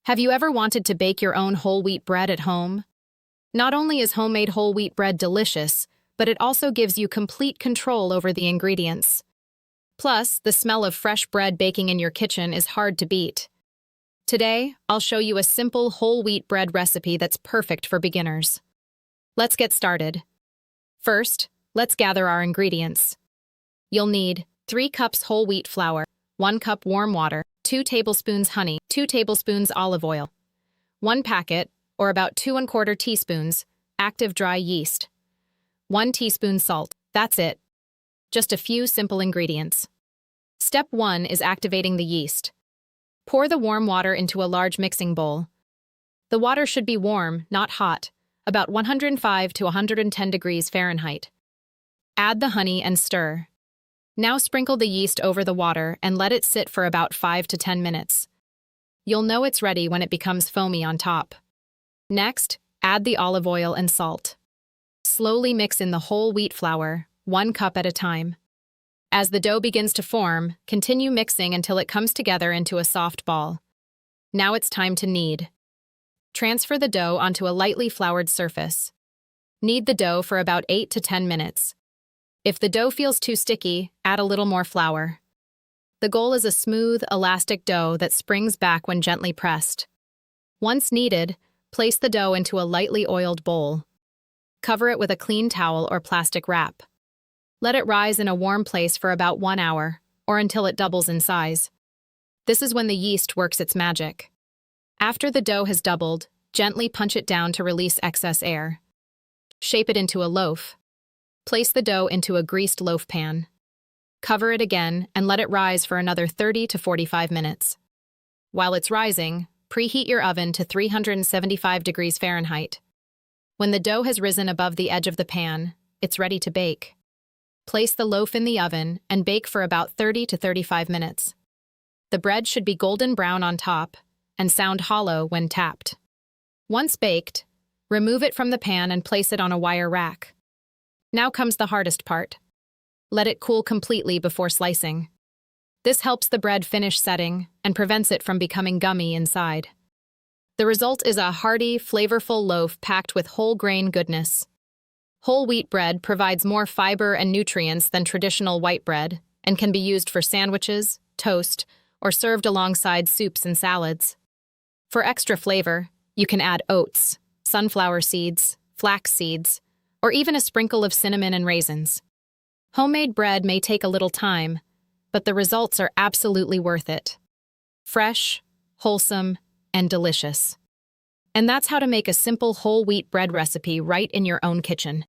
Have you ever wanted to bake your own whole wheat bread at home? Not only is homemade whole wheat bread delicious, but it also gives you complete control over the ingredients. Plus, the smell of fresh bread baking in your kitchen is hard to beat. Today, I'll show you a simple whole wheat bread recipe that's perfect for beginners. Let's get started. First, let's gather our ingredients. You'll need 3 cups whole wheat flour, 1 cup warm water, 2 tablespoons honey, 2 tablespoons olive oil, 1 packet, or about 2 1/4 teaspoons, active dry yeast, 1 teaspoon salt. That's it. Just a few simple ingredients. Step 1 is activating the yeast. Pour the warm water into a large mixing bowl. The water should be warm, not hot, about 105 to 110 degrees Fahrenheit. Add the honey and stir. Now sprinkle the yeast over the water and let it sit for about 5 to 10 minutes. You'll know it's ready when it becomes foamy on top. Next, add the olive oil and salt. Slowly mix in the whole wheat flour, 1 cup at a time. As the dough begins to form, continue mixing until it comes together into a soft ball. Now it's time to knead. Transfer the dough onto a lightly floured surface. Knead the dough for about 8 to 10 minutes. If the dough feels too sticky, add a little more flour. The goal is a smooth, elastic dough that springs back when gently pressed. Once kneaded, place the dough into a lightly oiled bowl. Cover it with a clean towel or plastic wrap. Let it rise in a warm place for about 1 hour, or until it doubles in size. This is when the yeast works its magic. After the dough has doubled, gently punch it down to release excess air. Shape it into a loaf. Place the dough into a greased loaf pan. Cover it again and let it rise for another 30 to 45 minutes. While it's rising, preheat your oven to 375 degrees Fahrenheit. When the dough has risen above the edge of the pan, it's ready to bake. Place the loaf in the oven and bake for about 30 to 35 minutes. The bread should be golden brown on top and sound hollow when tapped. Once baked, remove it from the pan and place it on a wire rack. Now comes the hardest part. Let it cool completely before slicing. This helps the bread finish setting and prevents it from becoming gummy inside. The result is a hearty, flavorful loaf packed with whole grain goodness. Whole wheat bread provides more fiber and nutrients than traditional white bread and can be used for sandwiches, toast, or served alongside soups and salads. For extra flavor, you can add oats, sunflower seeds, flax seeds, or even a sprinkle of cinnamon and raisins. Homemade bread may take a little time, but the results are absolutely worth it. Fresh, wholesome, and delicious. And that's how to make a simple whole wheat bread recipe right in your own kitchen.